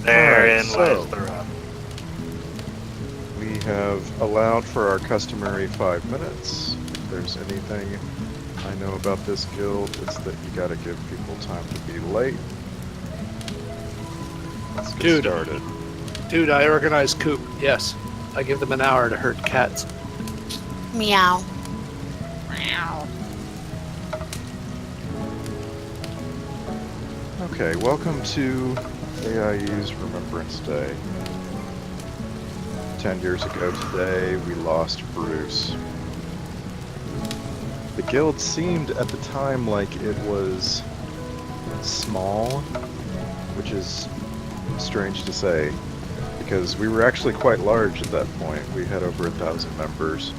Therein so lies the rub. we have allowed for our customary 5 minutes. If there's anything I know about this guild, it's that you gotta give people time to be late. Let's get started. Dude, I organize Coop. Yes. I give them an hour to herd cats. Meow. Meow. Okay, welcome to AIE's Remembrance Day. 10 years ago today, we lost Bruce. The guild seemed at the time like it was small, which is strange to say, because we were actually quite large at that point. We had over 1,000 members,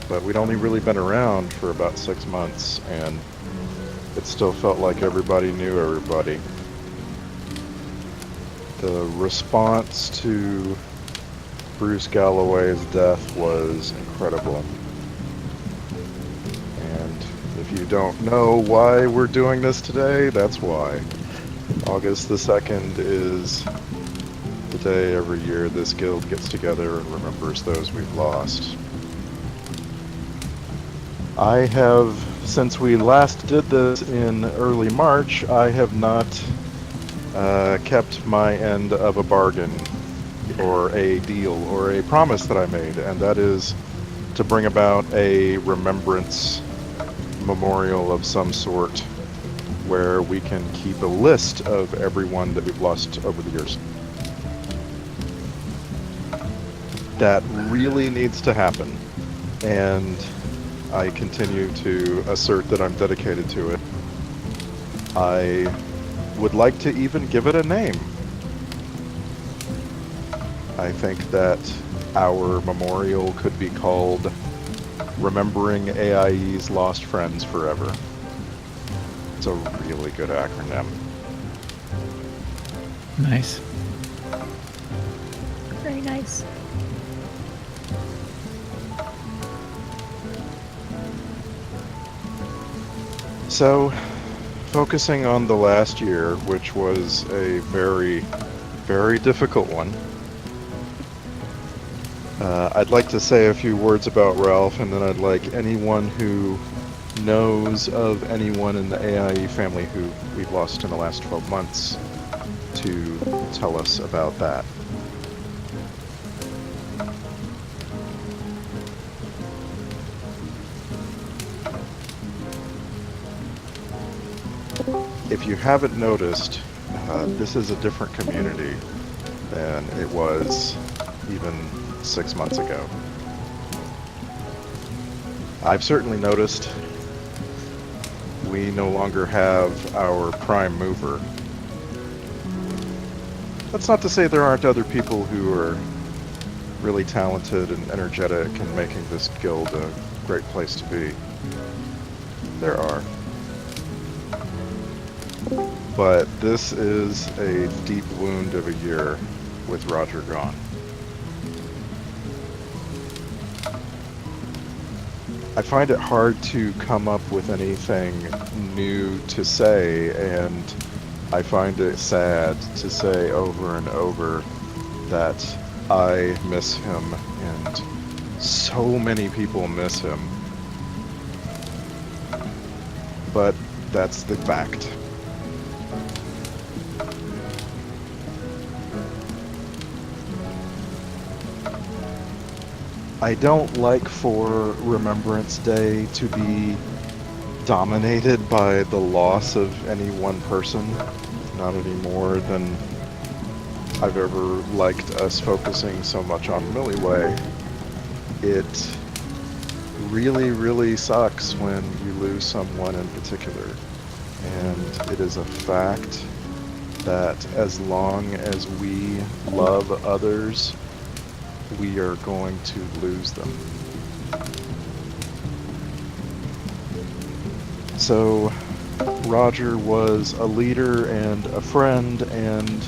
but we'd only really been around for about 6 months, and it still felt like everybody knew everybody. The response to Bruce Galloway's death was incredible. And if you don't know why we're doing this today, that's why. August the 2nd is the day every year this guild gets together and remembers those we've lost. I have, since we last did this in early March, I have not kept my end of a bargain or a deal or a promise that I made, and that is to bring about a remembrance memorial of some sort where we can keep a list of everyone that we've lost over the years. That really needs to happen, and I continue to assert that I'm dedicated to it. I would like to even give it a name. I think that our memorial could be called Remembering AIE's Lost Friends Forever. It's a really good acronym. Nice. Very nice. So, focusing on the last year, which was a very, very difficult one, I'd like to say a few words about Ralph, and then I'd like anyone who knows of anyone in the AIE family who we've lost in the last 12 months to tell us about that. If you haven't noticed, this is a different community than it was even 6 months ago. I've certainly noticed we no longer have our prime mover. That's not to say there aren't other people who are really talented and energetic and making this guild a great place to be. There are. But this is a deep wound of a year with Roger gone. I find it hard to come up with anything new to say, and I find it sad to say over and over that I miss him, and so many people miss him. But that's the fact. I don't like for Remembrance Day to be dominated by the loss of any one person, not any more than I've ever liked us focusing so much on Milliway. It really, really sucks when you lose someone in particular, and it is a fact that as long as we love others, we are going to lose them. So, Roger was a leader and a friend and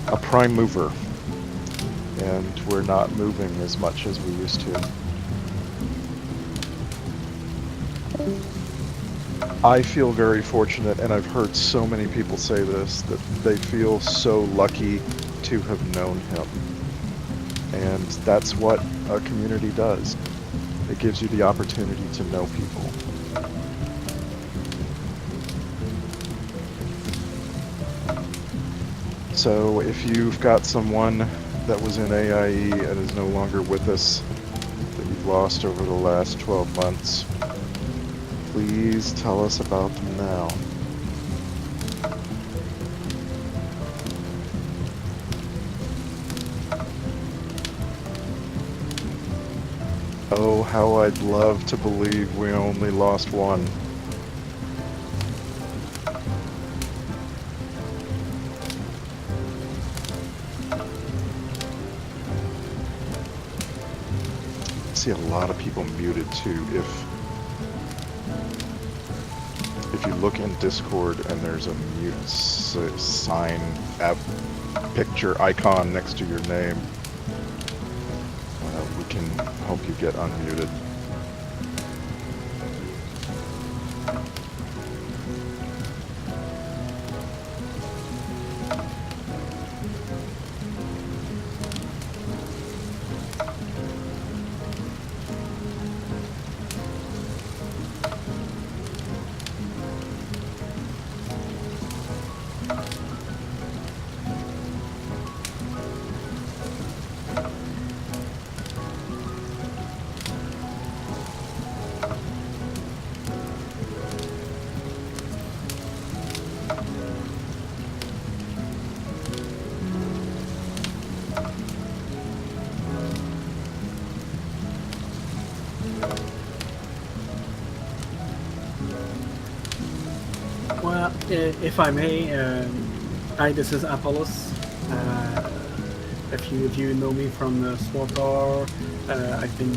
a prime mover, and we're not moving as much as we used to. I feel very fortunate, and I've heard so many people say this, that they feel so lucky to have known him. And that's what a community does. It gives you the opportunity to know people. So if you've got someone that was in AIE and is no longer with us, that you've lost over the last 12 months, please tell us about them now. Oh, how I'd love to believe we only lost one. I see a lot of people muted too. If you look in Discord and there's a mute sign, app, picture, icon next to your name, we can help you get unmuted. Well, if I may, hi, this is Apollos. If you know me from SWTOR, I've been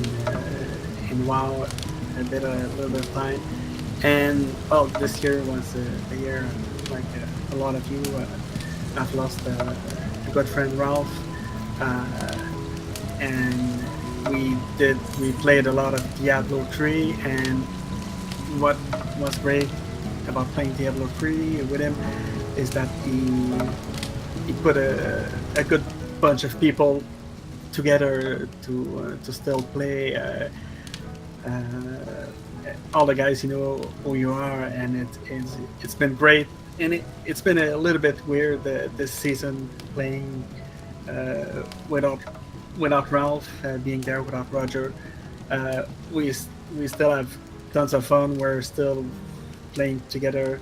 in WoW a little bit of time, and well, this year was a year like a lot of you. I've lost a good friend, Ralph, and we played a lot of Diablo 3, and what was great about playing Diablo 3 with him is that he put a good bunch of people together to still play. All the guys, you know who you are, and it's been great. And it's been a little bit weird this season playing without Ralph being there, without Roger. We still have tons of fun. We're still playing together,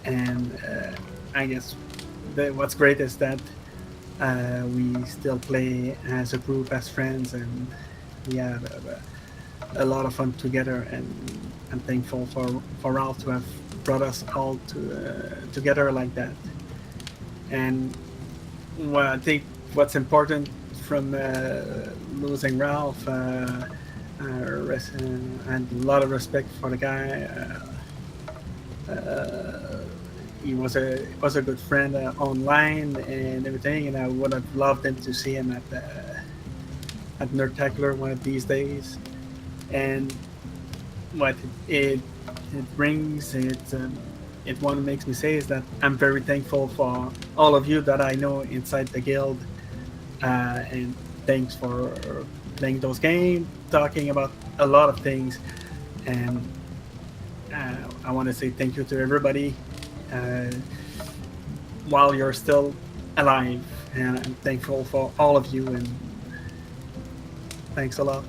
and I guess what's great is that we still play as a group, as friends, and we have a lot of fun together. And I'm thankful for Ralph to have brought us all together like that. And well, I think what's important from losing Ralph, and a lot of respect for the guy. He was a good friend online and everything, and I would have loved him to see him at Nerdtacular one of these days. And what it brings, it one makes me say is that I'm very thankful for all of you that I know inside the guild, and thanks for playing those games, talking about a lot of things, and I want to say thank you to everybody while you're still alive, and I'm thankful for all of you, and thanks a lot.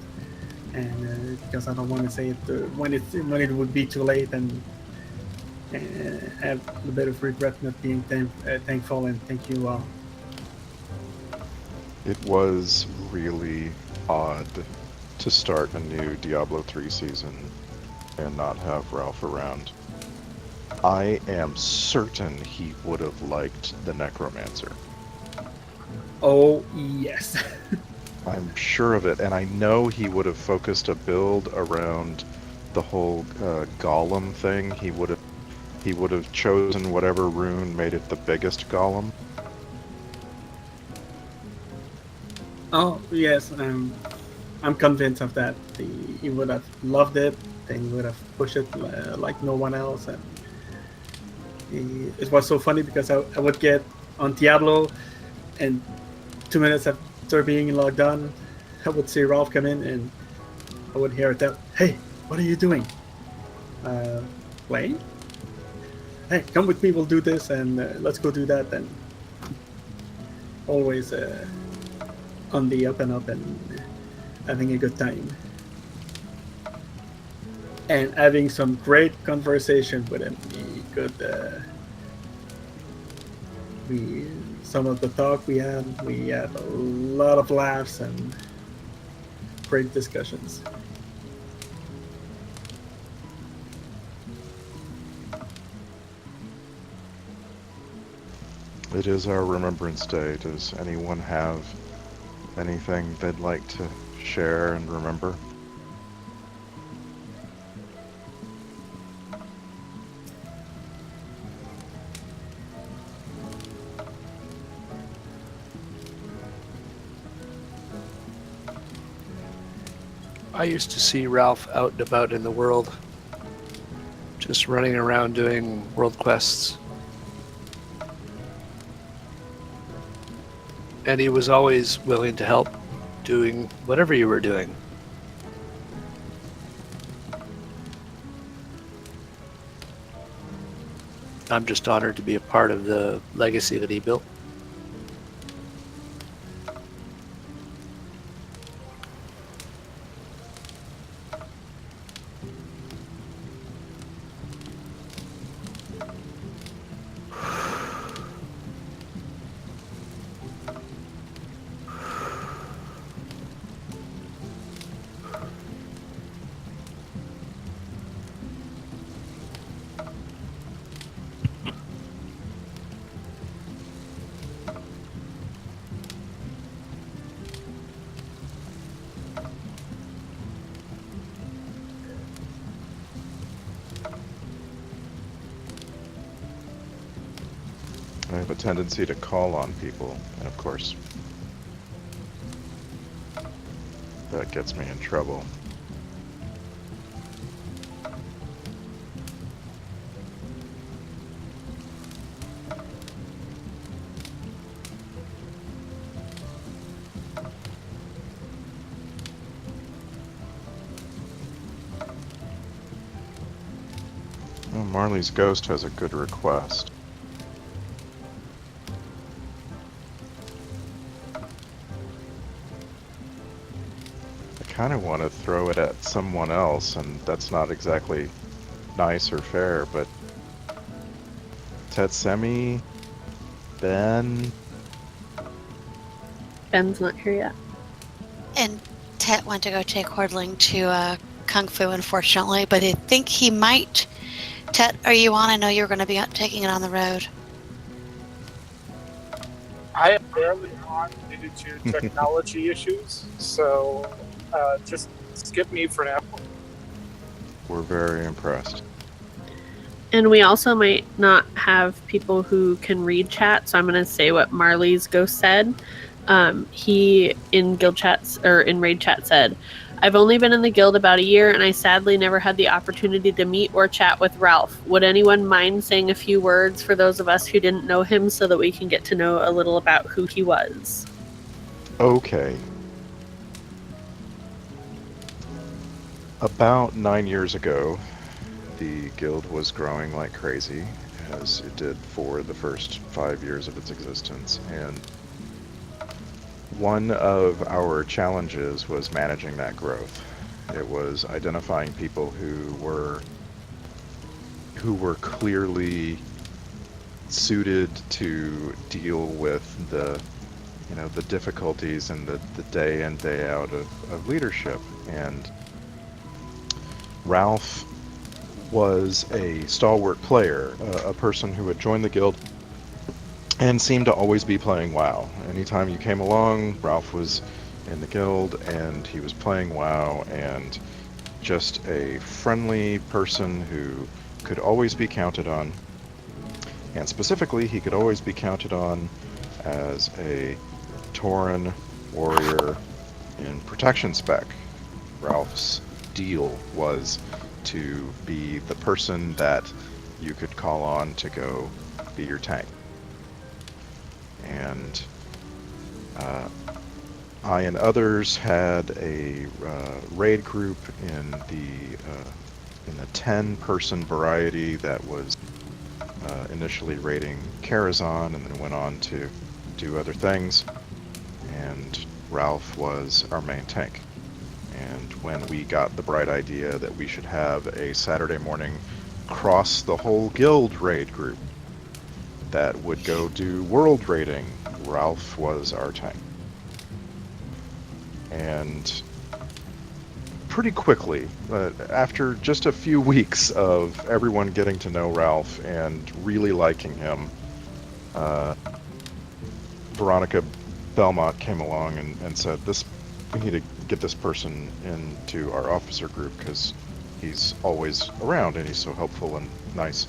And because I don't want to say it when it would be too late, and have a bit of regret not being thankful, and thank you all. It was really odd to start a new Diablo 3 season and not have Ralph around. I am certain he would have liked the Necromancer. Oh, yes. I'm sure of it, and I know he would have focused a build around the whole golem thing. He would have chosen whatever rune made it the biggest golem. Oh, yes. I'm convinced of that. He would have loved it. And he would have pushed it like no one else. And it was so funny because I would get on Diablo, and 2 minutes after being logged on, I would see Ralph come in, and I would hear that, "Hey, what are you doing? Playing? Hey, come with me. We'll do this, and let's go do that." And always on the up and up, and having a good time, and having some great conversation with him. He could. Some of the talk we had a lot of laughs and great discussions. It is our Remembrance Day. Does anyone have anything they'd like to share and remember? I used to see Ralph out and about in the world, just running around doing world quests. And he was always willing to help doing whatever you were doing. I'm just honored to be a part of the legacy that he built. I have a tendency to call on people, and of course, that gets me in trouble. Well, Marley's ghost has a good request. I kind of want to throw it at someone else, and that's not exactly nice or fair, but Tetsemi, Ben. Ben's not here yet. And Tet went to go take Hordling to Kung Fu, unfortunately, but I think he might. Tet, are you on? I know you're going to be taking it on the road. I am barely on due to technology issues, so just skip me for now. We're very impressed. And we also might not have people who can read chat, so I'm going to say what Marley's ghost said. He in guild chats or in raid chat said, "I've only been in the guild about a year, and I sadly never had the opportunity to meet or chat with Ralph. Would anyone mind saying a few words for those of us who didn't know him, so that we can get to know a little about who he was?" Okay. About 9 years ago, the guild was growing like crazy, as it did for the first 5 years of its existence, and one of our challenges was managing that growth. It was identifying people who were clearly suited to deal with the difficulties and the day in, day out of leadership. And Ralph was a stalwart player, a person who had joined the guild and seemed to always be playing WoW. Anytime you came along, Ralph was in the guild and he was playing WoW, and just a friendly person who could always be counted on. And specifically, he could always be counted on as a Tauren warrior In protection spec, Ralph's deal was to be the person that you could call on to go be your tank. And I and others had a raid group in the 10-person variety that was initially raiding Karazhan and then went on to do other things. And Ralph was our main tank. And when we got the bright idea that we should have a Saturday morning cross the whole guild raid group that would go do world raiding, Ralph was our tank. And pretty quickly, after just a few weeks of everyone getting to know Ralph and really liking him, Veronica Belmont came along and said, we need to get this person into our officer group because he's always around and he's so helpful and nice.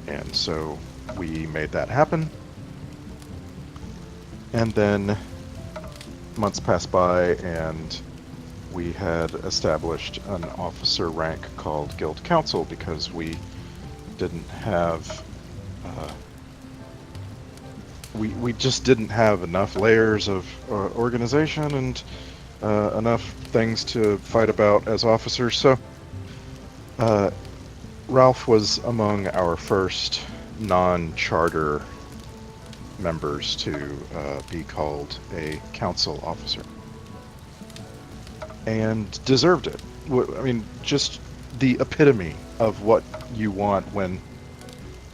And so we made that happen. And then months passed by and we had established an officer rank called Guild Council because we didn't have we just didn't have enough layers of organization and enough things to fight about as officers. So Ralph was among our first non-charter members to be called a council officer. And deserved it. I mean, just the epitome of what you want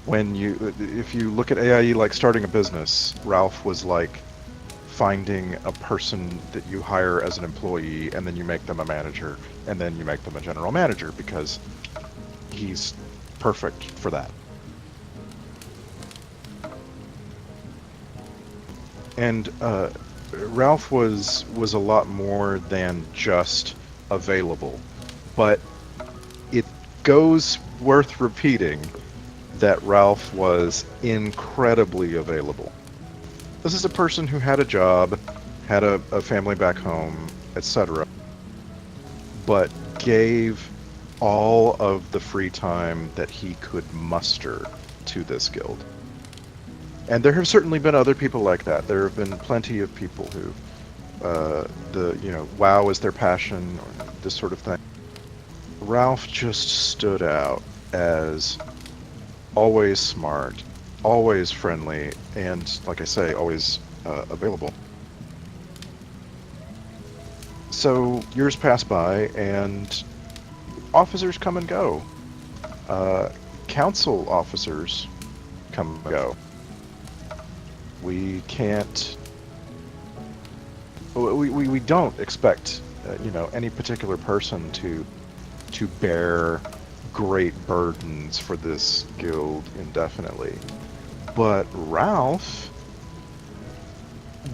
if you look at AIE like starting a business, Ralph was like finding a person that you hire as an employee and then you make them a manager and then you make them a general manager because he's perfect for that. And Ralph was a lot more than just available, but it goes worth repeating that Ralph was incredibly available. This is a person who had a job, had a family back home, etc., but gave all of the free time that he could muster to this guild. And there have certainly been other people like that. There have been plenty of people who, WoW is their passion, or this sort of thing. Ralph just stood out as always smart, always friendly, and, like I say, always available. So years pass by, and officers come and go. Council officers come and go. We can't. We don't expect, any particular person to bear great burdens for this guild indefinitely. But Ralph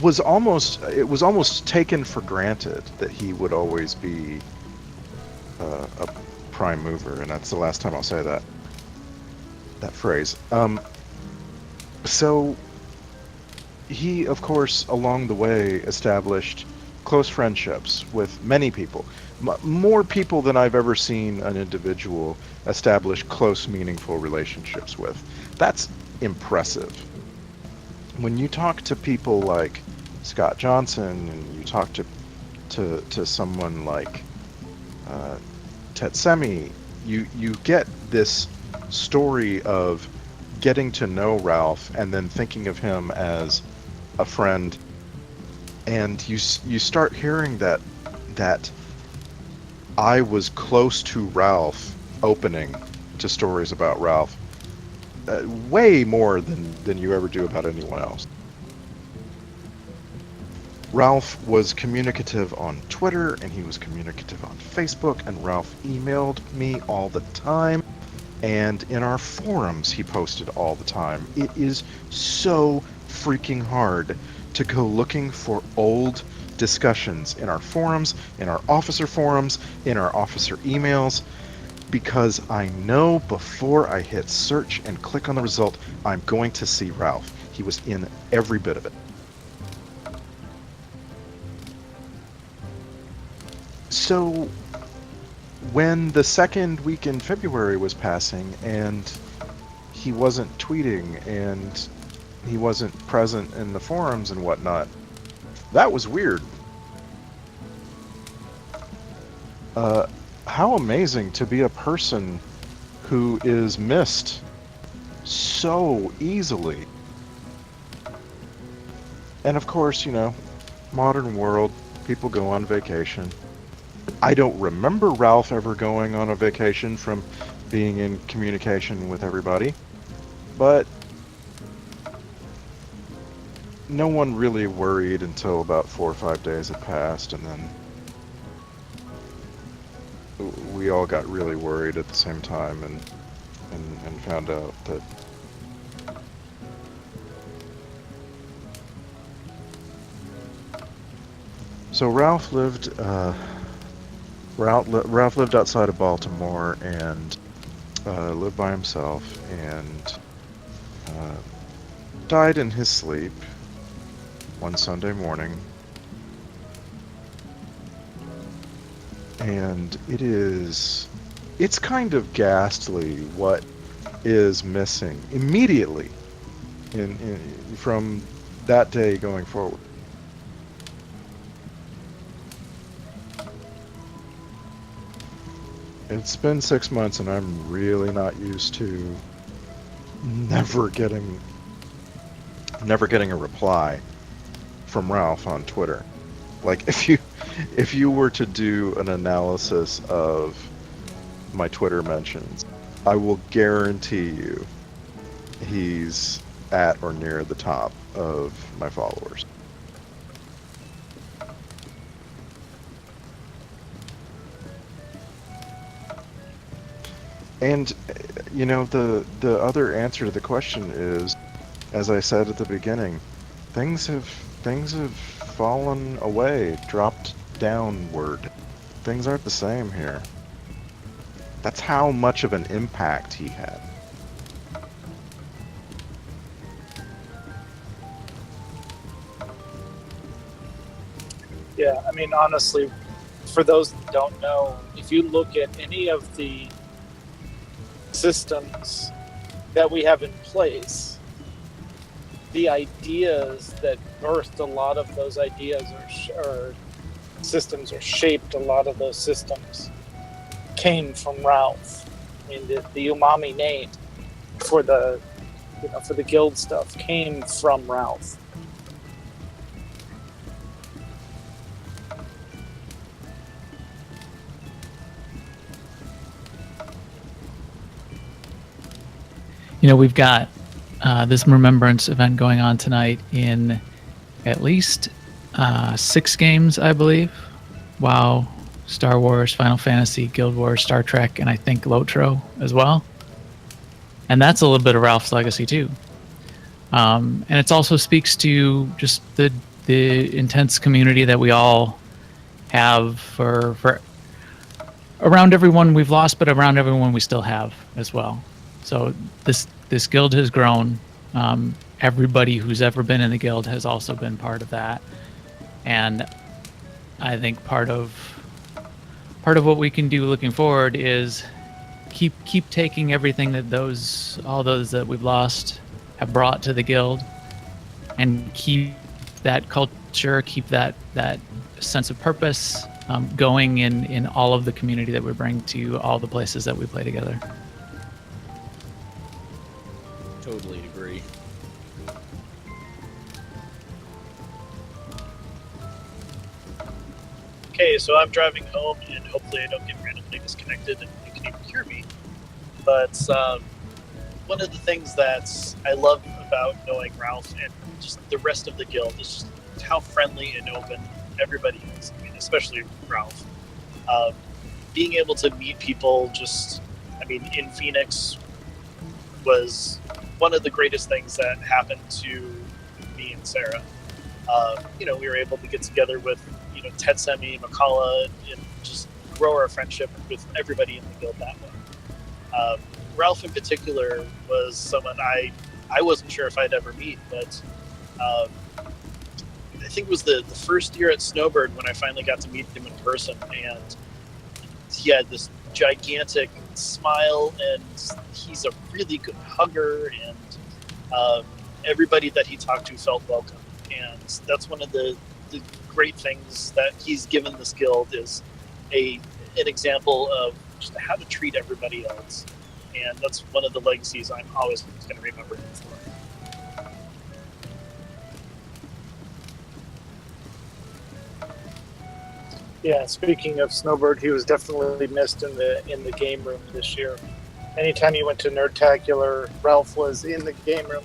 was almost taken for granted that he would always be a prime mover, and that's the last time I'll say that phrase. So he, of course, along the way established close friendships with many people. More people than I've ever seen an individual establish close, meaningful relationships with. That's impressive. When you talk to people like Scott Johnson, and you talk to someone like Tetsemi, you get this story of getting to know Ralph and then thinking of him as a friend, and you start hearing that I was close to Ralph opening to stories about Ralph way more than you ever do about anyone else. Ralph was communicative on Twitter, and he was communicative on Facebook, and Ralph emailed me all the time, and in our forums he posted all the time. It is so freaking hard to go looking for old discussions in our forums, in our officer forums, in our officer emails, because I know before I hit search and click on the result, I'm going to see Ralph. He was in every bit of it. So when the second week in February was passing and he wasn't tweeting and he wasn't present in the forums and whatnot, that was weird. How amazing to be a person who is missed so easily. And of course, you know, modern world, people go on vacation. I don't remember Ralph ever going on a vacation from being in communication with everybody, but no one really worried until about 4 or 5 days had passed, and then we all got really worried at the same time and found out that so Ralph lived outside of Baltimore and lived by himself and died in his sleep one Sunday morning. And it's kind of ghastly what is missing immediately from that day going forward. It's been 6 months and I'm really not used to never getting a reply from Ralph on Twitter. Like if you were to do an analysis of my Twitter mentions, I will guarantee you he's at or near the top of my followers. And you know, the other answer to the question is, as I said at the beginning, things have fallen away, dropped downward. Things aren't the same here. That's how much of an impact he had. Yeah, I mean, honestly, for those that don't know, if you look at any of the systems that we have in place, the ideas that birthed a lot of those ideas or systems, or shaped a lot of those systems, came from Ralph. I mean, the umami name for the guild stuff came from Ralph. You know, we've got this Remembrance event going on tonight in at least 6 games, I believe. WoW, Star Wars, Final Fantasy, Guild Wars, Star Trek, and I think Lotro as well. And that's a little bit of Ralph's legacy too. And it also speaks to just the intense community that we all have for around everyone we've lost, but around everyone we still have as well. So this guild has grown. Everybody who's ever been in the guild has also been part of that, and I think part of what we can do looking forward is keep taking everything that all those that we've lost have brought to the guild, and keep that culture, keep that sense of purpose going in all of the community that we bring to all the places that we play together. Totally agree. Okay, so I'm driving home, and hopefully I don't get randomly disconnected and you can even hear me. But one of the things that I love about knowing Ralph and just the rest of the guild is just how friendly and open everybody is. I mean, especially Ralph. Being able to meet people in Phoenix was one of the greatest things that happened to me and Sarah. We were able to get together with, Tetsemi, Makala, and just grow our friendship with everybody in the guild that way. Ralph in particular was someone I wasn't sure if I'd ever meet, but I think it was the first year at Snowbird when I finally got to meet him in person, and he had this gigantic smile, and he's a really good hugger, and everybody that he talked to felt welcome. And that's one of the great things that he's given this guild is an example of just how to treat everybody else. And that's one of the legacies I'm always going to remember him for. Yeah, speaking of Snowbird, he was definitely missed in the game room this year. Anytime you went to Nerdtacular, Ralph was in the game room,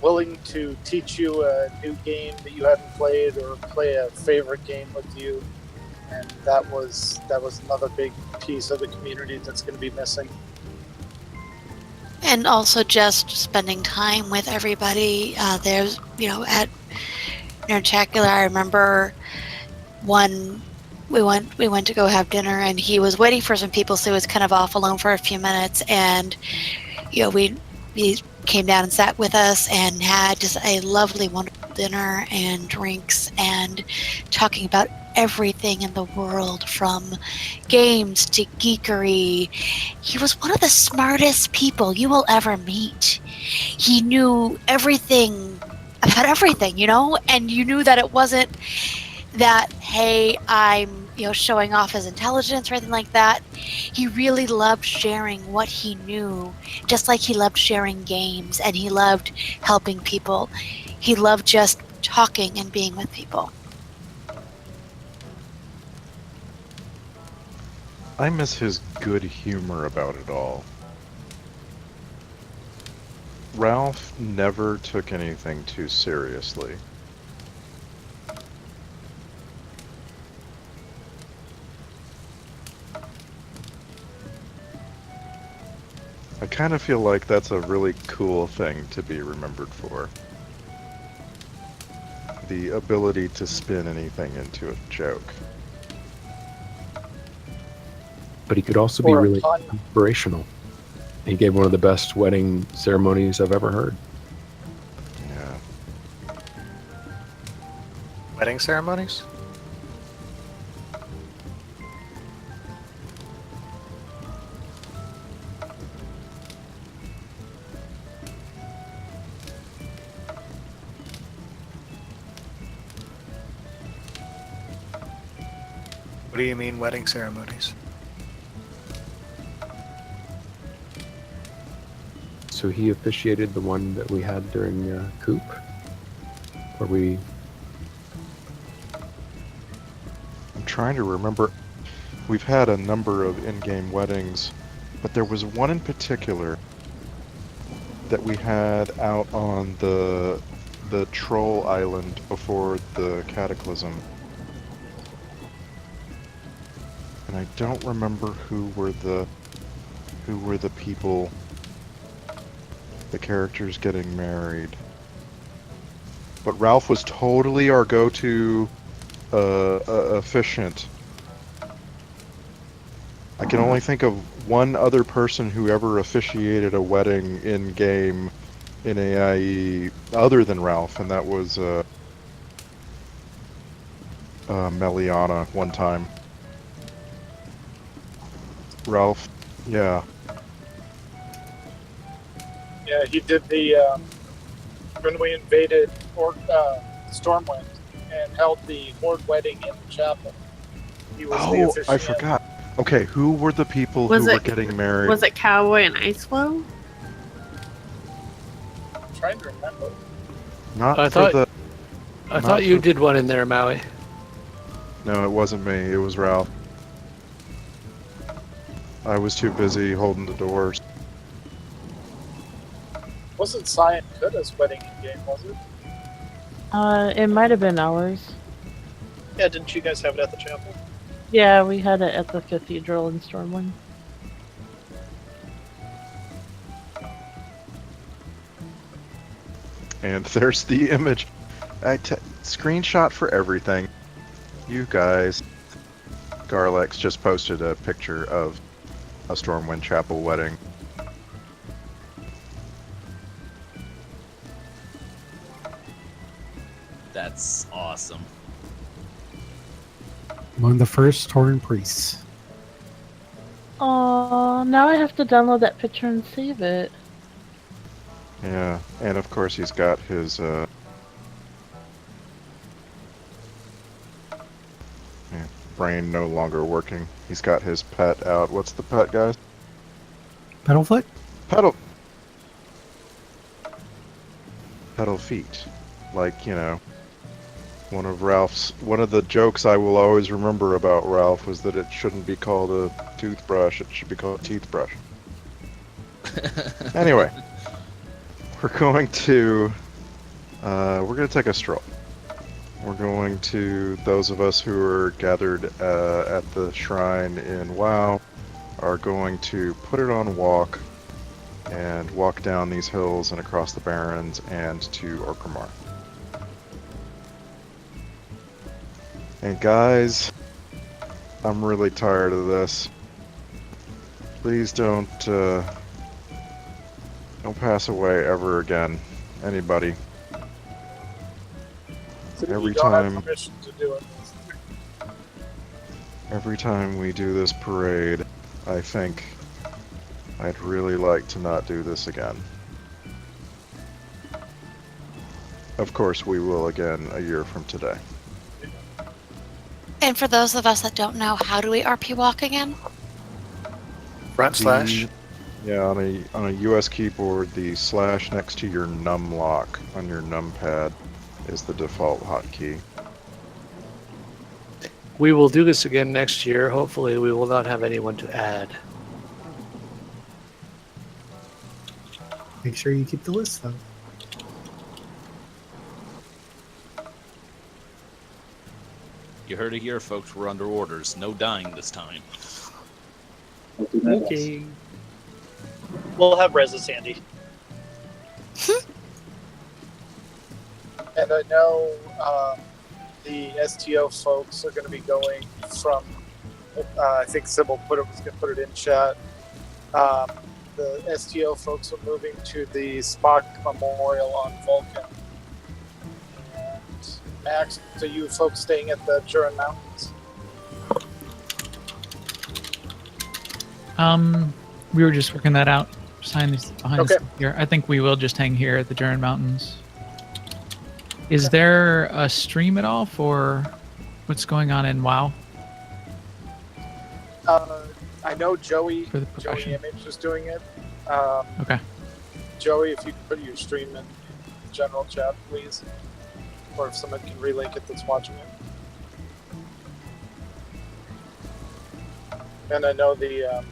willing to teach you a new game that you hadn't played or play a favorite game with you. And that was another big piece of the community that's going to be missing. And also just spending time with everybody. There's, at Nerdtacular, I remember we went to go have dinner, and he was waiting for some people, so he was kind of off alone for a few minutes, and he came down and sat with us and had just a lovely, wonderful dinner and drinks and talking about everything in the world, from games to geekery. He was one of the smartest people you will ever meet. He knew everything about everything, and you knew that it wasn't that, hey, I'm showing off his intelligence or anything like that. He really loved sharing what he knew, just like he loved sharing games, and he loved helping people. He loved just talking and being with people. I miss his good humor about it all. Ralph never took anything too seriously. I kind of feel like that's a really cool thing to be remembered for. The ability to spin anything into a joke. But he could also be Or a really pun. inspirational. He gave one of the best wedding ceremonies I've ever heard. Yeah. Wedding ceremonies? What do you mean, wedding ceremonies? So he officiated the one that we had during Coop, where we... I'm trying to remember. We've had a number of in-game weddings, but there was one in particular that we had out on the troll island before the cataclysm. And I don't remember who were the people, the characters getting married. But Ralph was totally our go-to officiant. I can only think of one other person who ever officiated a wedding in game in AIE other than Ralph, and that was Meliana one time. Ralph, yeah. Yeah, he did the when we invaded Stormwind and held the Horde wedding in the chapel. He was the Oh, officiant. I forgot. Okay, who were the people Was who were it- getting married? Was it Cowboy and Iceflow? I'm trying to remember. Not I for thought- the... I Not thought you for- did one in there, Maui. No, it wasn't me. It was Ralph. I was too busy holding the doors. Wasn't Cyan Kuda's wedding in game, was it? It might have been ours. Yeah, didn't you guys have it at the chapel? Yeah, we had it at the cathedral in Stormwind. And there's the image. Screenshot for everything. You guys. Garlex just posted a picture of a Stormwind Chapel wedding. That's awesome. Among the first Tauren priests. Oh, now I have to download that picture and save it. Yeah, and of course he's got his brain no longer working. He's got his pet out. What's the pet, guys? Pedalfoot? Pedal feet. Like, one of the jokes I will always remember about Ralph was that it shouldn't be called a toothbrush, it should be called a teeth brush. Anyway, we're going to take a stroll. We're going to, those of us who are gathered at the shrine in WoW are going to put it on walk and walk down these hills and across the barrens and to Orgrimmar. And guys, I'm really tired of this. Please don't pass away ever again. Anybody. Every time we do this parade, I think I'd really like to not do this again. Of course, we will again a year from today. And for those of us that don't know, how do we RP walk again? Front slash. Yeah, on a US keyboard, the slash next to your num lock on your numpad is the default hotkey. We will do this again next year. Hopefully, we will not have anyone to add. Make sure you keep the list, though. You heard it here, folks. We're under orders. No dying this time. Okay. We'll have Reza Sandy. And I know the STO folks are going to be going from, I think Sybil was going to put it in chat. The STO folks are moving to the Spock Memorial on Vulcan. And Max, are you folks staying at the Jurin Mountains? We were just working that out. Behind Okay. the here. I think we will just hang here at the Jurin Mountains. Is there a stream at all for what's going on in WoW? I know Joey profession. Image is doing it. Okay. Joey, if you could put your stream in general chat, please. Or if someone can relink it that's watching it. And I know the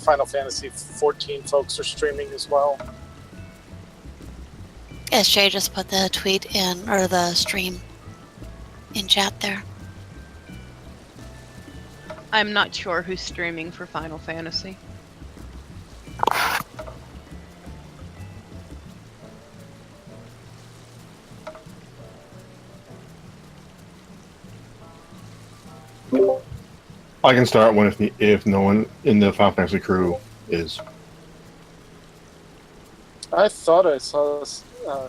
Final Fantasy 14 folks are streaming as well. Yes, Jay just put the tweet in, or the stream in chat there. I'm not sure who's streaming for Final Fantasy. I can start one if no one in the Final Fantasy crew is. I thought I saw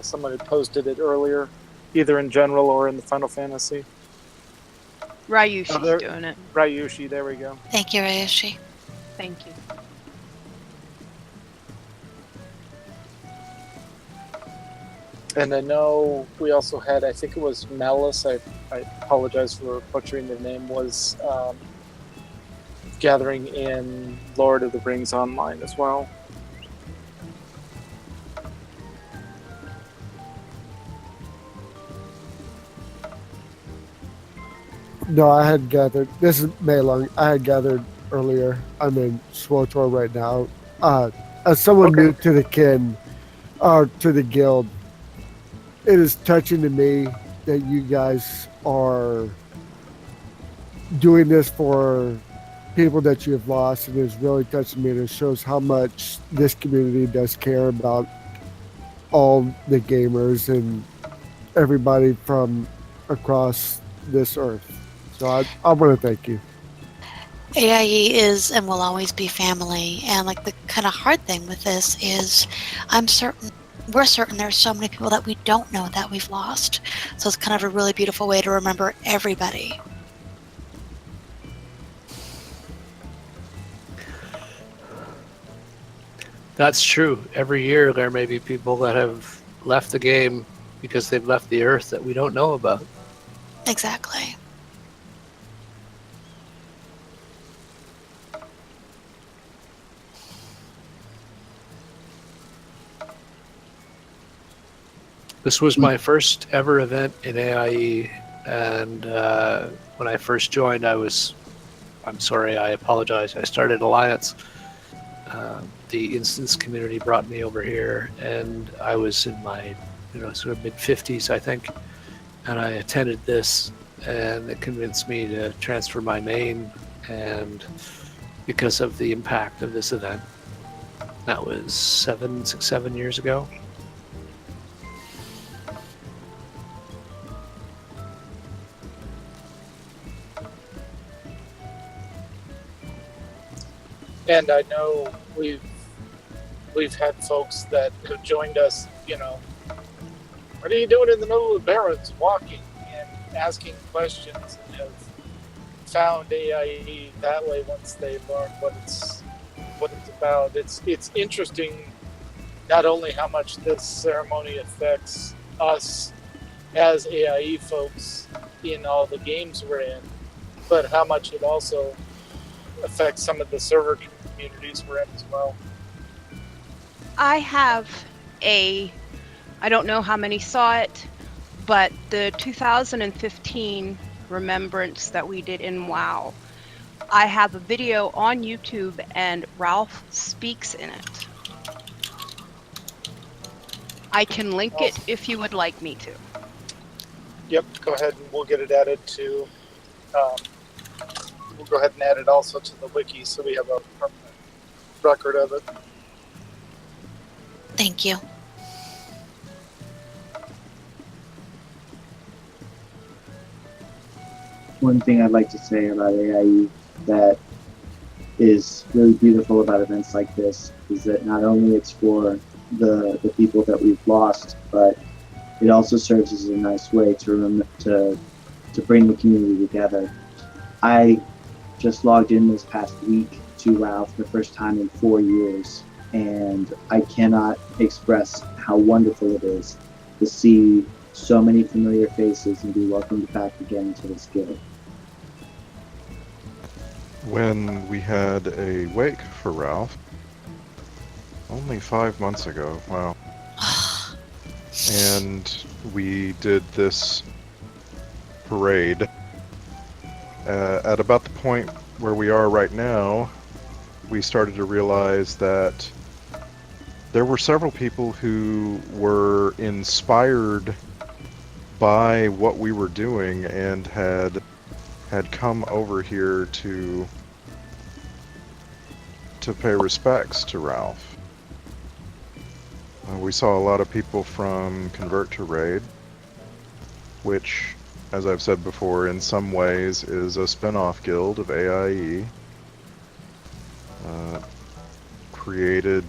somebody posted it earlier, either in general or in the Final Fantasy. Ryushi's doing it. Ryushi, there we go. Thank you, Ryushi. Thank you. And I know we also had, I think it was Malice, I apologize for butchering the name, was gathering in Lord of the Rings Online as well. No, I had gathered. This is Meilong. I had gathered earlier. I'm in SWTOR right now. As someone new to the kin, or to the guild, it is touching to me that you guys are doing this for people that you have lost. It is really touching me, and it shows how much this community does care about all the gamers and everybody from across this earth. So I want to thank you. AIE is and will always be family, and like the kind of hard thing with this is I'm certain we're certain there's so many people that we don't know that we've lost. So it's kind of a really beautiful way to remember everybody. That's true. Every year there may be people that have left the game because they've left the Earth that we don't know about. Exactly. This was my first ever event in AIE, and when I first joined, I'm sorry, I apologize. I started Alliance. The instance community brought me over here, and I was in my, sort of mid 50s, I think, and I attended this, and it convinced me to transfer my main, and because of the impact of this event, that was 7 years ago. And I know we've had folks that have joined us, what are you doing in the middle of the Barrens walking and asking questions, and have found AIE that way once they learn what it's about. It's interesting not only how much this ceremony affects us as AIE folks in all the games we're in, but how much it also affects some of the server communities we're in as well. I have I don't know how many saw it, but the 2015 Remembrance that we did in WoW, I have a video on YouTube and Ralph speaks in it. I can link it if you would like me to. Yep, go ahead and we'll get it added to, we'll go ahead and add it also to the wiki so we have a permanent record of it. Thank you. One thing I'd like to say about AIE that is really beautiful about events like this is that not only it's for the people that we've lost, but it also serves as a nice way to bring the community together. I just logged in this past week to WoW for the first time in 4 years, and I cannot express how wonderful it is to see so many familiar faces and be welcomed back again to this guild. When we had a wake for Ralph, only 5 months ago, wow. And we did this parade at about the point where we are right now. We started to realize that there were several people who were inspired by what we were doing and had come over here to pay respects to Ralph. We saw a lot of people from Convert to Raid, which, as I've said before, in some ways is a spin-off guild of AIE, created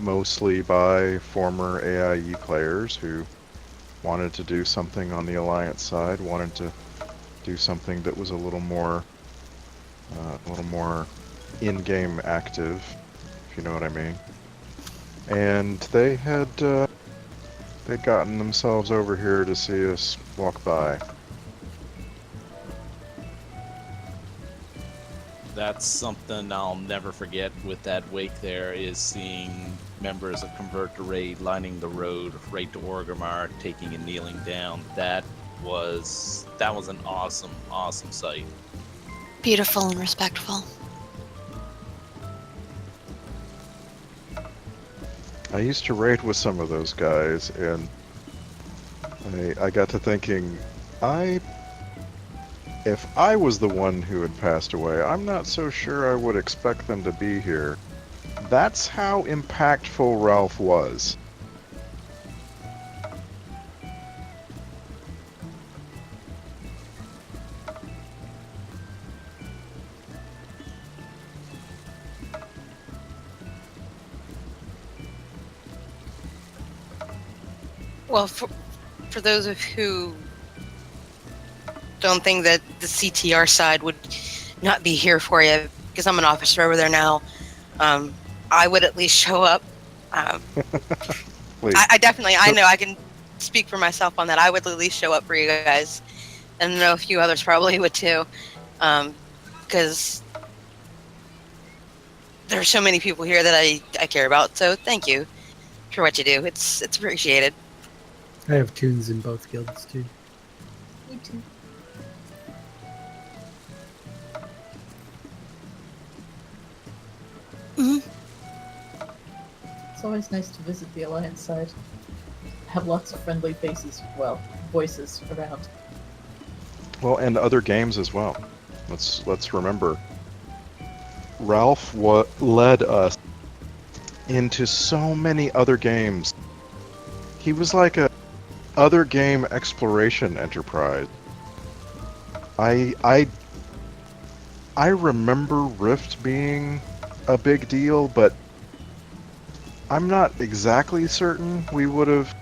mostly by former AIE players who wanted to do something on the Alliance side, wanted to do something that was a little more in-game active, if you know what I mean. And they had they'd gotten themselves over here to see us walk by. That's something I'll never forget with that wake there, is seeing members of Convert to Raid lining the road right to Orgrimmar, taking and kneeling down. That was an awesome sight. Beautiful and respectful. I used to raid with some of those guys, and I got to thinking, if I was the one who had passed away, I'm not so sure I would expect them to be here. That's how impactful Ralph was. Well, for those of who don't think that the CTR side would not be here for you, because I'm an officer over there now, I would at least show up. I definitely, I know I can speak for myself on that. I would at least show up for you guys, and I know a few others probably would too, because there are so many people here that I care about. So thank you for what you do. It's appreciated. I have tunes in both guilds too. Me too. It's always nice to visit the Alliance side. Have lots of friendly faces, well, voices around. Well, and other games as well. Let's remember, Ralph led us into so many other games. He was like a other game exploration enterprise. I remember Rift being a big deal, but I'm not exactly certain we would have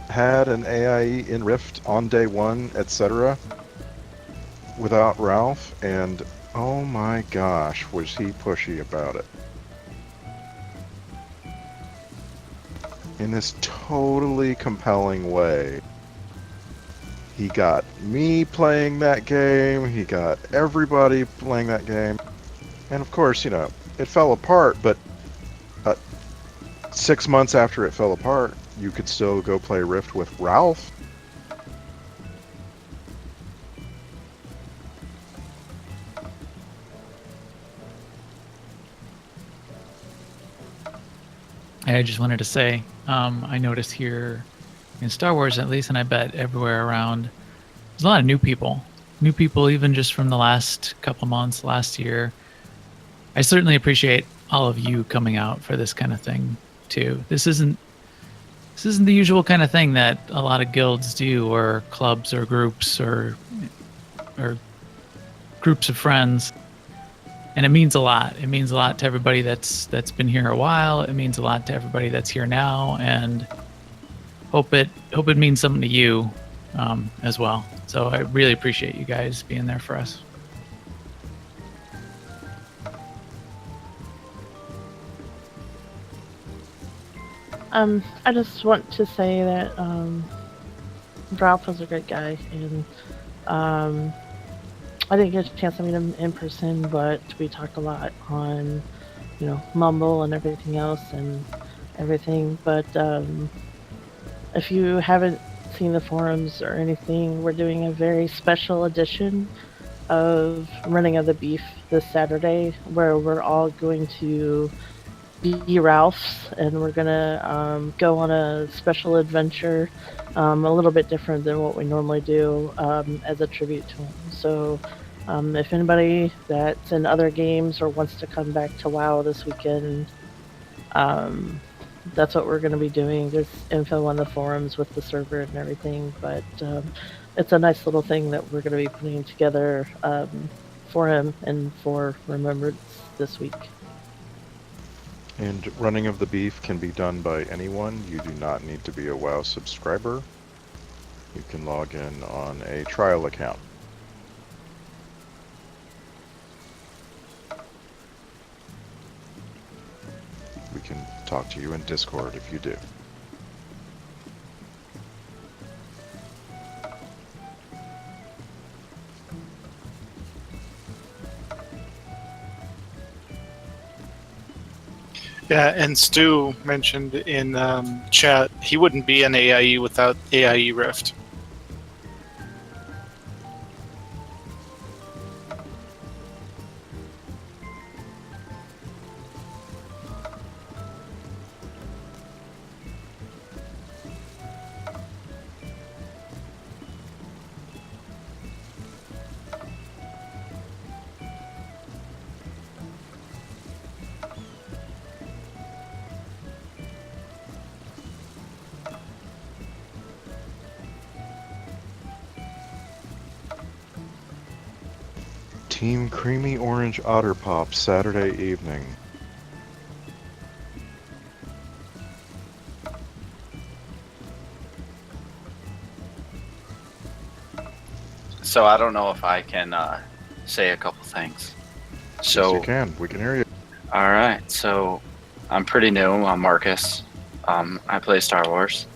had an AIE in Rift on day one, etc. without Ralph, and oh my gosh, was he pushy about it. In this totally compelling way. He got me playing that game, he got everybody playing that game, and of course, you know, it fell apart, but 6 months after it fell apart, you could still go play Rift with Ralph. I just wanted to say, I noticed here in Star Wars at least, and I bet everywhere around, there's a lot of new people. New people even just from the last couple months, last year. I certainly appreciate all of you coming out for this kind of thing too. This isn't the usual kind of thing that a lot of guilds do, or clubs or groups or groups of friends. And it means a lot. It means a lot to everybody that's been here a while. It means a lot to everybody that's here now, and hope it means something to you as well. So I really appreciate you guys being there for us. I just want to say that Ralph was a great guy, and I didn't get a chance to meet him in person, but we talked a lot on, you know, Mumble and everything else and everything. But if you haven't seen the forums or anything, we're doing a very special edition of Running of the Beef this Saturday, where we're all going to be Ralphs, and we're gonna go on a special adventure, a little bit different than what we normally do, as a tribute to him. So if anybody that's in other games or wants to come back to WoW this weekend, that's what we're going to be doing. There's info on the forums with the server and everything, but it's a nice little thing that we're going to be putting together for him and for Remembrance this week. And Running of the Beef can be done by anyone. You do not need to be a WoW subscriber. You can log in on a trial account. We can talk to you in Discord if you do. Yeah, and Stu mentioned in chat he wouldn't be an AIE without AIE Rift. Team Creamy Orange Otter Pop, Saturday evening. So I don't know if I can say a couple things. So Yes, you can. We can hear you. All right. So I'm pretty new. I'm Marcus. I play Star Wars,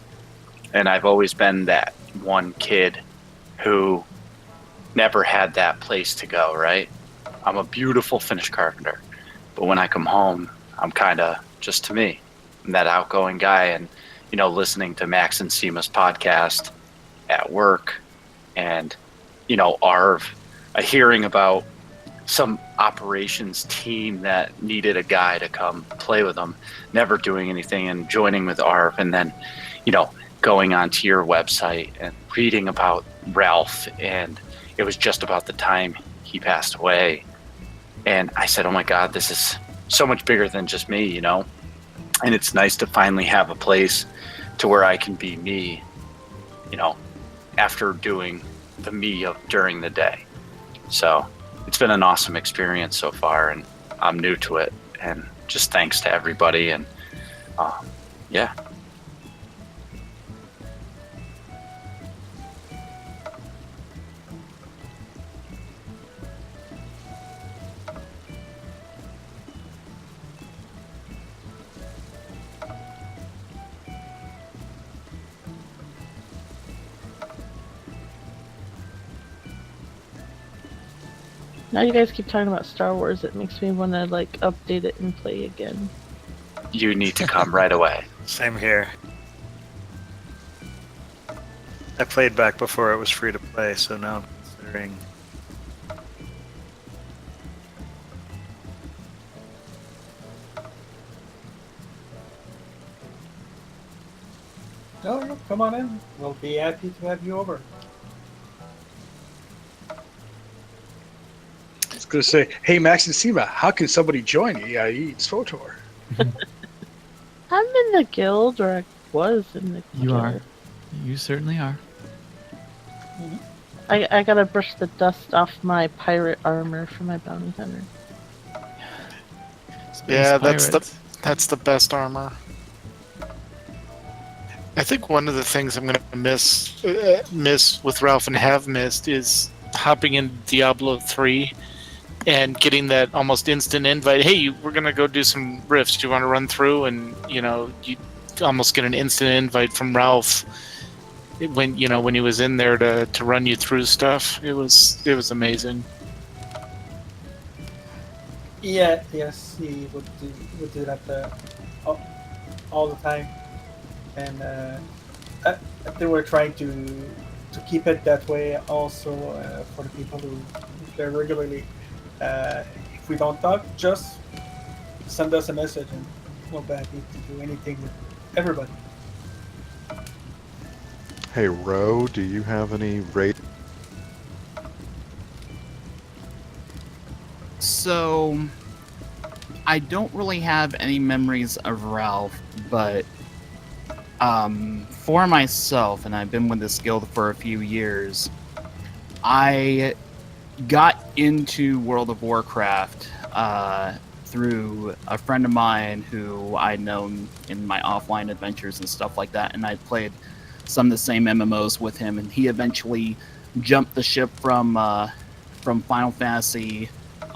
and I've always been that one kid who never had that place to go. Right. I'm a beautiful finished carpenter, but when I come home, I'm kind of just to me. I'm that outgoing guy, and listening to Max and Seema's podcast at work, and Arv, hearing about some operations team that needed a guy to come play with them, never doing anything, and joining with Arv, and then going onto your website and reading about Ralph, and it was just about the time he passed away, and I said, oh my god, this is so much bigger than just me, and it's nice to finally have a place to where I can be me, after doing the me of during the day. So it's been an awesome experience so far, and I'm new to it, and just thanks to everybody, and yeah. Now you guys keep talking about Star Wars, it makes me want to update it and play again. You need to come right away. Same here. I played back before it was free to play, so now I'm considering. No, come on in. We'll be happy to have you over. I was going to say, hey, Max and Seema, how can somebody join AIE SWTOR? I'm in the guild, or I was in the guild. You are. You certainly are. I gotta brush the dust off my pirate armor for my bounty hunter. Yeah, that's the best armor. I think one of the things I'm going to miss with Ralph and have missed is hopping in Diablo 3 and getting that almost instant invite. Hey, we're going to go do some rifts. Do you want to run through? And, you almost get an instant invite from Ralph when he was in there to run you through stuff. It was amazing. Yeah, yes, he would do that all the time. And they were trying to keep it that way also for the people who they're regularly. If we don't talk, just send us a message and we'll be happy to do anything with everybody. Hey, Ro, do you have any raid? So, I don't really have any memories of Ralph, but for myself, and I've been with this guild for a few years, I got into World of Warcraft through a friend of mine who I'd known in my offline adventures and stuff like that, and I played some of the same MMOs with him, and he eventually jumped the ship from Final Fantasy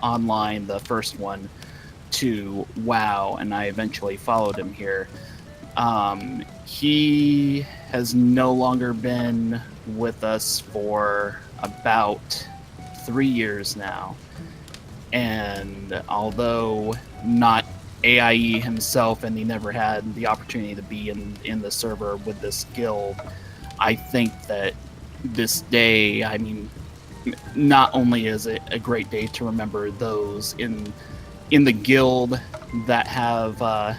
Online, the first one, to WoW, and I eventually followed him here. He has no longer been with us for about 3 years now, and although not AIE himself, and he never had the opportunity to be in the server with this guild, I think that this day, I mean, not only is it a great day to remember those in the guild that have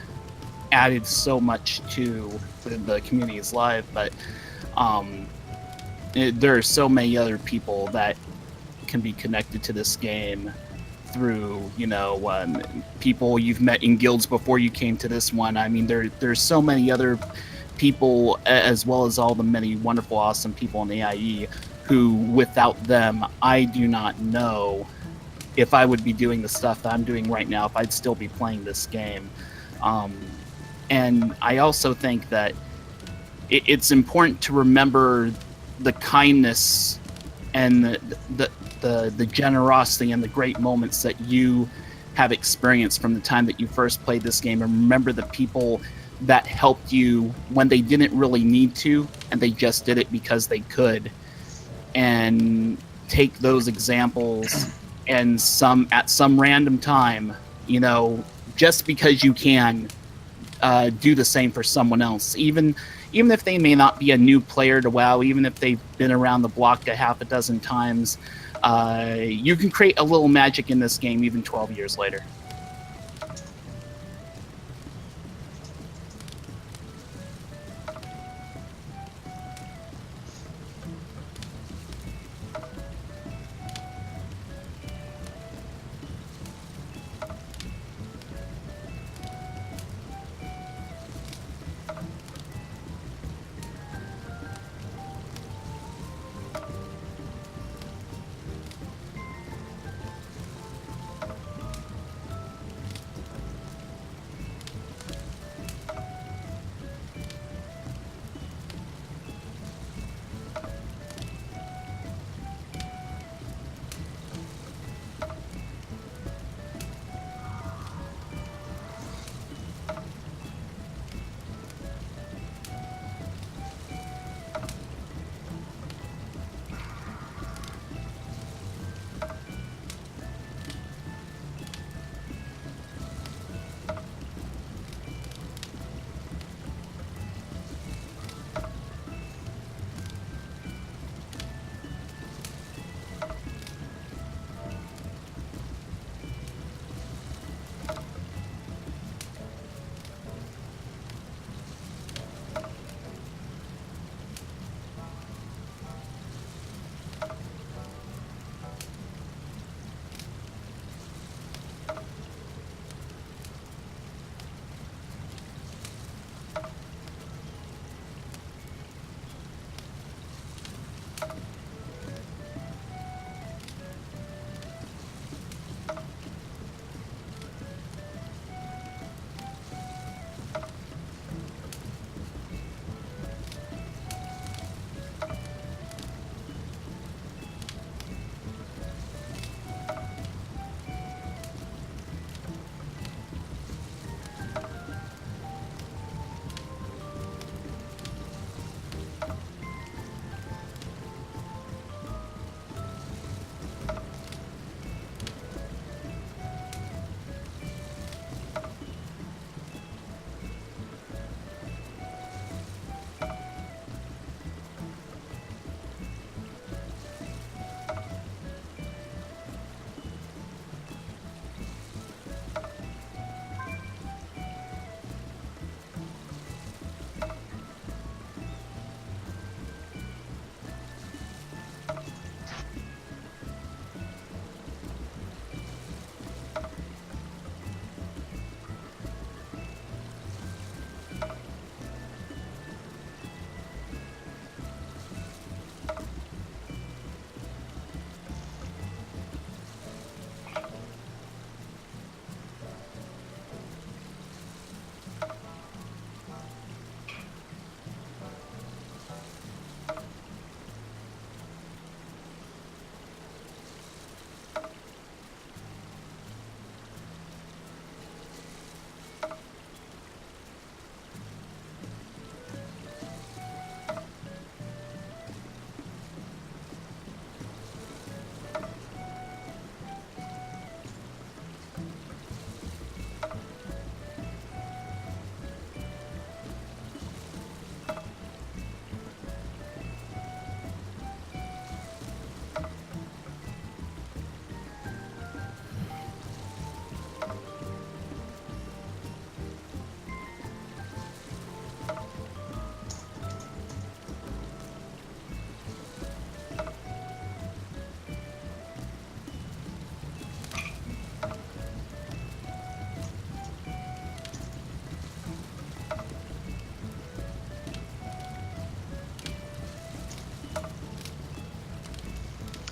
added so much to the community's life, but there are so many other people that can be connected to this game through, people you've met in guilds before you came to this one. I mean, there's so many other people, as well as all the many wonderful, awesome people in AIE who, without them, I do not know if I would be doing the stuff that I'm doing right now, if I'd still be playing this game. And I also think that it's important to remember the kindness and the generosity and the great moments that you have experienced from the time that you first played this game, and remember the people that helped you when they didn't really need to, and they just did it because they could. And take those examples and at some random time, just because you can, do the same for someone else, even if they may not be a new player to WoW, even if they've been around the block a half a dozen times. You can create a little magic in this game even 12 years later.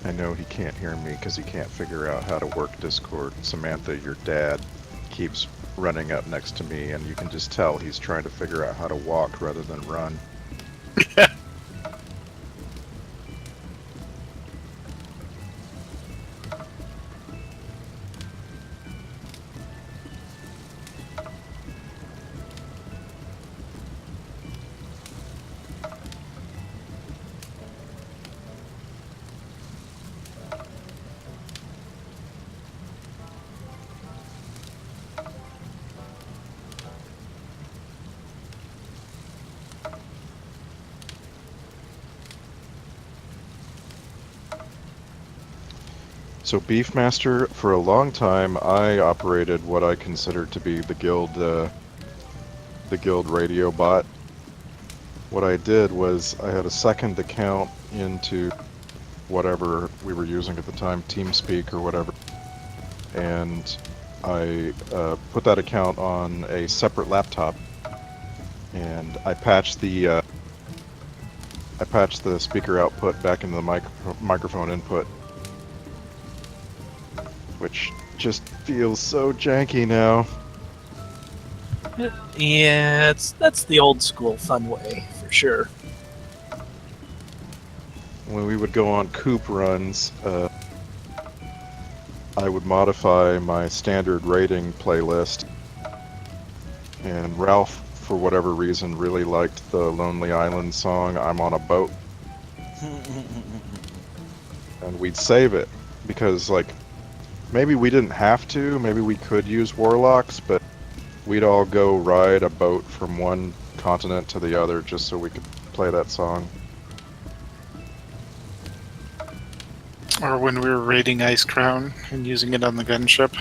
I know he can't hear me because he can't figure out how to work Discord. Samantha, your dad, keeps running up next to me, and you can just tell he's trying to figure out how to walk rather than run. So Beefmaster, for a long time, I operated what I considered to be the guild radio bot. What I did was I had a second account into whatever we were using at the time, TeamSpeak or whatever, and I put that account on a separate laptop, and I patched the speaker output back into the microphone input, which just feels so janky now. Yeah, that's the old school fun way for sure. When we would go on coop runs, I would modify my standard rating playlist, and Ralph, for whatever reason, really liked the Lonely Island song, I'm on a Boat. And we'd save it, because, like, maybe we didn't have to, maybe we could use warlocks, but we'd all go ride a boat from one continent to the other just so we could play that song. Or when we were raiding Ice Crown and using it on the gunship.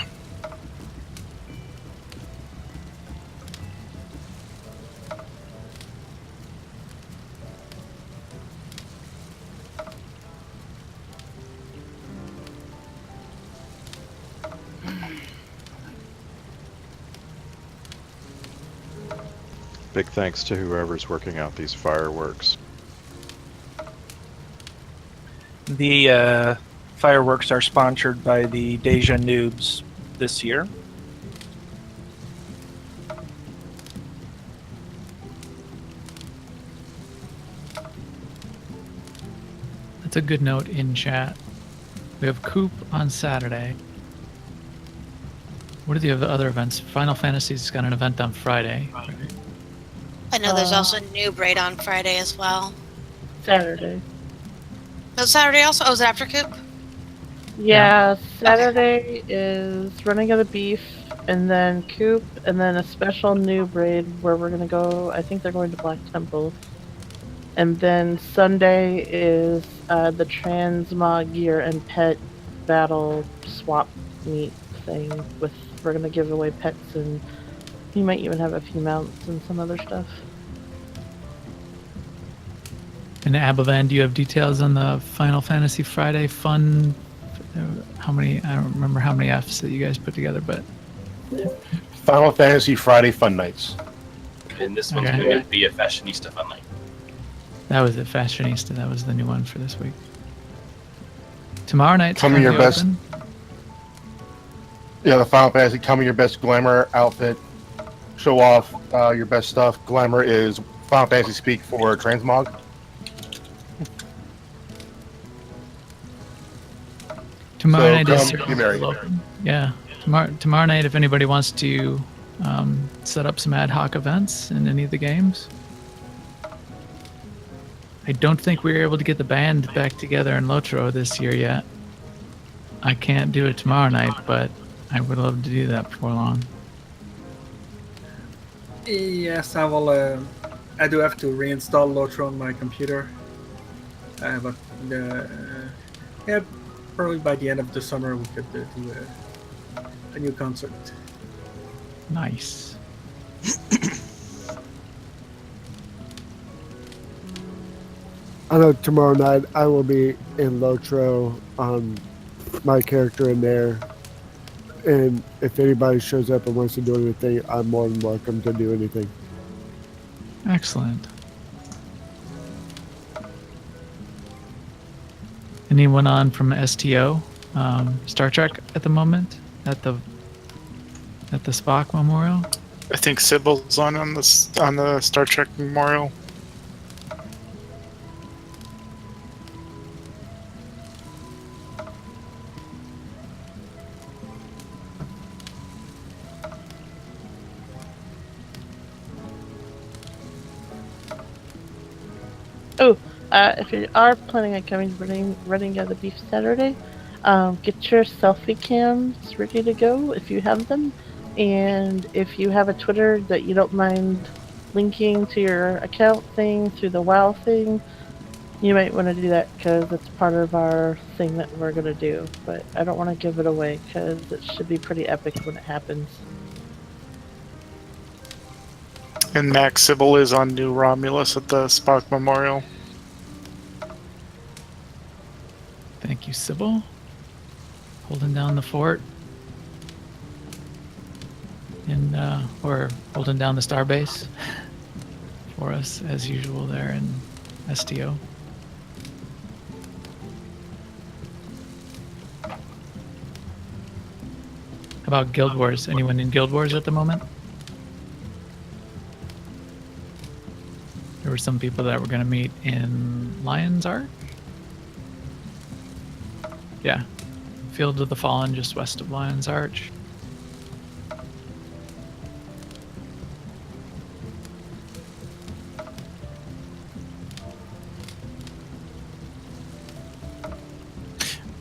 Big thanks to whoever's working out these fireworks. The fireworks are sponsored by the Deja Noobs this year. That's a good note in chat. We have Coop on Saturday. What are the other events? Final Fantasy's got an event on Friday. I know there's also Noob Raid on Friday as well. Saturday. No, Saturday also? Oh, is it after Coop? Yeah, Saturday is Running of the Beef, and then Coop, and then a special Noob Raid where we're gonna go. I think they're going to Black Temple. And then Sunday is the Transmog Gear and Pet Battle Swap Meet thing. We're gonna give away pets, and you might even have a few mounts and some other stuff. And Abavan, do you have details on the Final Fantasy Friday fun? How many? I don't remember how many Fs that you guys put together, but Final Fantasy Friday Fun Nights. And this one's Okay. going to be a Fashionista Fun Night. that was it. Fashionista. That was the new one for this week. Tomorrow night's Come in your currently best. open. Yeah, the Final Fantasy. Come in your best glamour outfit. Show off your best stuff. Glamour is Final Fantasy speak for Transmog. Tomorrow So night is come, certainly be merry. still open. Yeah, tomorrow night, if anybody wants to set up some ad hoc events in any of the games. I don't think we were able to get the band back together in Lotro this year yet. I can't do it tomorrow night, but I would love to do that before long. Yes, I will. I do have to reinstall Lotro on my computer. But yeah, probably by the end of the summer we could do a new concert. Nice. I know tomorrow night I will be in Lotro on my character in there. And if anybody shows up and wants to do anything, I'm more than welcome to do anything. Excellent. Anyone on from STO, Star Trek at the moment at the Spock Memorial? I think Sybil's on the Star Trek Memorial. Oh, if you are planning on coming running of the Beef Saturday, get your selfie cams ready to go if you have them, and if you have a Twitter that you don't mind linking to your account thing through the WoW thing, You might want to do that because it's part of our thing that we're gonna do, but I don't want to give it away because it should be pretty epic when it happens. And Max Sybil is on New Romulus at the Spock Memorial. Thank you, Sybil. Holding down the fort. And or holding down the starbase for us as usual there in STO. How about Guild Wars? Anyone in Guild Wars at the moment? There were some people that were going to meet in Lion's Arch. Yeah, Field of the Fallen, just west of Lion's Arch.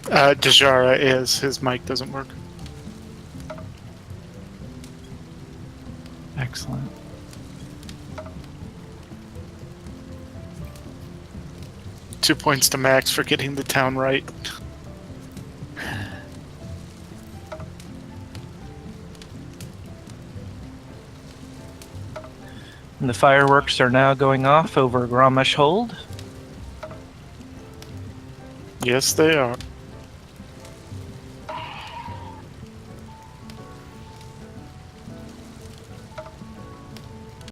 Dejara is. His mic doesn't work. Excellent. Two points to Max for getting the town right. And the fireworks are now going off over Gromish Hold. Yes, they are.